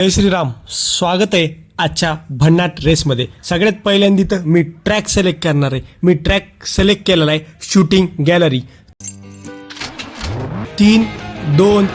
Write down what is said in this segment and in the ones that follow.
जय श्रीराम. स्वागत आहे आजच्या भन्नाट रेसमध्ये. सगळ्यात पहिल्यांदा तर मी ट्रॅक सिलेक्ट करणार आहे. मी ट्रॅक सिलेक्ट केलेला आहे शूटिंग गॅलरी. 3, 2,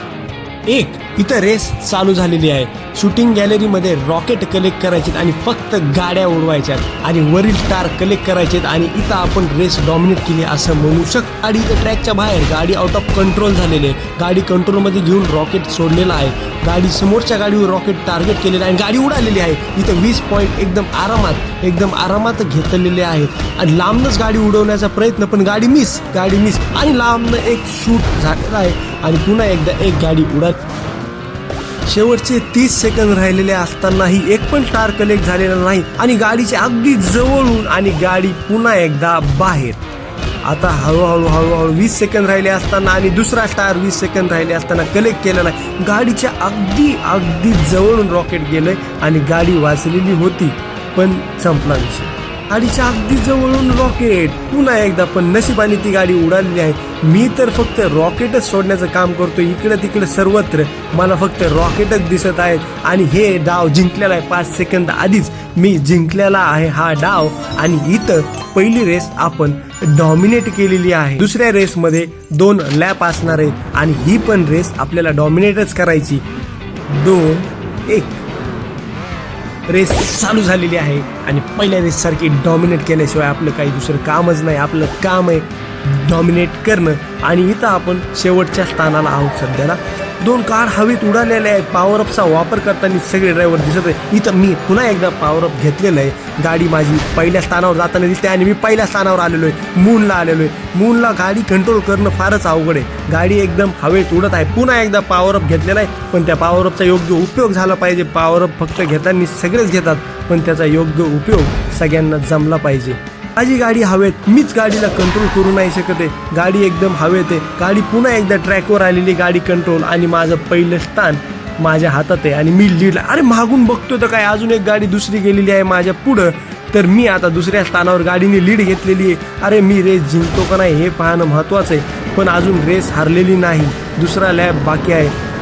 1 इथं रेस चालू झालेली आहे. शूटिंग गॅलरीमध्ये रॉकेट कलेक्ट करायचे आणि फक्त गाड्या उडवायच्यात आणि वरील स्टार कलेक्ट करायचे आणि इथं आपण रेस डॉमिनेट केली असं म्हणू शकतो. गाडी इथं ट्रॅकच्या बाहेर, गाडी आउट ऑफ कंट्रोल झालेली आहे. गाडी कंट्रोलमध्ये घेऊन रॉकेट सोडलेला आहे. गाडी समोरच्या गाडीवर रॉकेट टार्गेट केलेलं आहे आणि गाडी उडालेली आहे. इथं 20 पॉईंट एकदम आरामात घेतलेले आहेत आणि लांबनच गाडी उडवण्याचा प्रयत्न, पण गाडी मिस आणि लांबनं एक शूट झालेला आहे आणि पुन्हा एकदा एक गाडी उडत. शेवटचे 30 सेकंद राहिलेले असतानाही एक पण स्टार कलेक्ट झालेला नाही आणि गाडीच्या अगदी जवळून आणि गाडी पुन्हा एकदा बाहेर. आता हळूहळू 20 सेकंद राहिले असताना आणि दुसरा स्टार 20 सेकंद राहिले असताना कलेक्ट केलेला आहे. गाडीच्या अगदी जवळून रॉकेट गेलंय आणि गाडी वाचलेली होती, पण संपला विषय. गाडीच्या अगदी जवळून रॉकेट पुन्हा एकदा, पण नशिबाने ती गाडी उडालेली आहे. मी तर फक्त रॉकेटच सोडण्याचं काम करतो. इकडे तिकडे सर्वत्र मला फक्त रॉकेटच दिसत आहेत आणि हे डाव जिंकलेला आहे. 5 सेकंद आधीच मी जिंकलेला आहे हा डाव आणि इथं पहिली रेस आपण डॉमिनेट केलेली आहे. दुसऱ्या रेसमध्ये 2 लॅप असणार आहेत आणि ही पण रेस आपल्याला डॉमिनेटच करायची. 2, 1 रेस चालू झालेली आहे आणि पहिल्या रेस सारखी डॉमिनेट केल्याशिवाय आपलं काही दुसरं कामच नाही. आपलं काम आहे डॉमिनेट करणं आणि इथं आपण शेवटच्या स्थानाला आहोत. सध्याला 2 कार हवेत उडालेल्या आहेत. पॉवर अपचा वापर करताना सगळे ड्रायव्हर दिसत आहे. इथं मी पुन्हा एकदा पॉवर अप घेतलेलं आहे. गाडी माझी पहिल्या स्थानावर जाताना दिसते आणि मी पहिल्या स्थानावर आलेलो आहे. मूनला आलेलो आहे. मूनला गाडी कंट्रोल करणं फारच अवघड आहे. गाडी एकदम हवेत उडत आहे. पुन्हा एकदा पॉवर अप घेतलेला आहे, पण त्या पॉवर अपचा योग्य उपयोग झाला पाहिजे. पॉवर अप फक्त घेताना सगळेच घेतात, पण त्याचा योग्य उपयोग सगळ्यांना जमला पाहिजे. माझी गाडी हवेत, मीच गाडीला कंट्रोल करू नाही शकत आहे. गाडी एकदम हवेत आहे. गाडी पुन्हा एकदा ट्रॅकवर आलेली, गाडी कंट्रोल आणि माझं पहिलं स्थान माझ्या हातात आहे आणि मी लीड. अरे मागून बघतो तर काय अजून एक गाडी दुसरी गेलेली आहे माझ्या पुढं, तर मी आता दुसऱ्या स्थानावर गाडीने लीड घेतलेली आहे. अरे मी रेस जिंकतो का नाही हे पाहणं महत्त्वाचं आहे, पण अजून रेस हारलेली नाही. दुसरा लॅप बाकी आहे.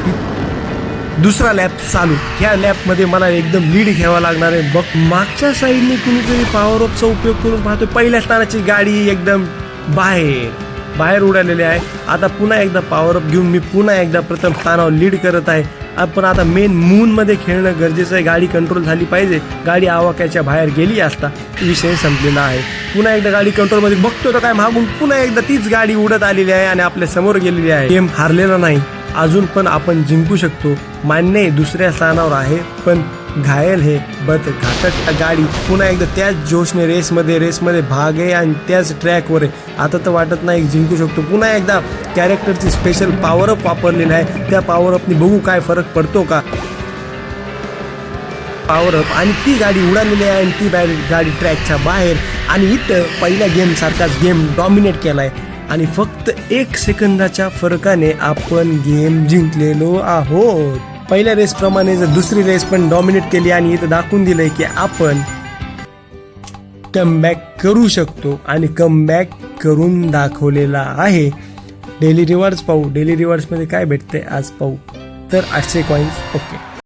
दुसरा लॅप चालू. ह्या लॅपमध्ये मला एकदम लीड घ्यावा लागणार आहे. बघ मागच्या साईडने कुणीतरी पॉवर अपचा उपयोग करून पाहतोय. पहिल्या स्थानाची गाडी एकदम बाहेर उडालेली आहे. आता पुन्हा एकदा पॉवर अप घेऊन मी पुन्हा एकदा प्रथम स्थानावर लीड करत आहे. आपण आता मेन मूनमध्ये खेळणं गरजेचं आहे. गाडी कंट्रोल झाली पाहिजे. गाडी आवाक्याच्या बाहेर गेली असता विषय संपलेला आहे. पुन्हा एकदा गाडी कंट्रोलमध्ये बघतो तर काय मागून पुन्हा एकदा तीच गाडी उडत आलेली आहे आणि आपल्या समोर गेलेली आहे. गेम हारलेला नाही, अजून पण आपण जिंकू शकतो. मान्य आहे दुसऱ्या स्थानावर आहे, पण घायल हे बत घातक गाडी पुन्हा एकदा त्याच जोशने रेसमध्ये भाग आहे आणि त्याच ट्रॅकवर आहे. आता तर वाटत नाही जिंकू शकतो. पुन्हा एकदा कॅरेक्टरची स्पेशल पॉवर अप वापरलेला आहे. त्या पॉवर अपनी बघू काय फरक पडतो का. पॉवर अप आणि ती गाडी उडालेली आहे आणि ती गाडी ट्रॅकच्या बाहेर आणि इथं पहिल्या गेम सारखाच गेम डॉमिनेट केलाय आणि फक्त 1 सेकंदाच्या फरकाने आपण गेम जिंकलेलो आहोत. पहिल्या रेस प्रमाणे जर दुसरी रेस पण डॉमिनेट केली आणि इथं दाखवून दिलंय की आपण कमबॅक करू शकतो आणि कमबॅक करून दाखवलेला आहे. डेली रिवॉर्ड्स पाहू. डेली रिवॉर्ड्समध्ये काय भेटतंय आज पाहू. तर 800 कॉईन्स. ओके.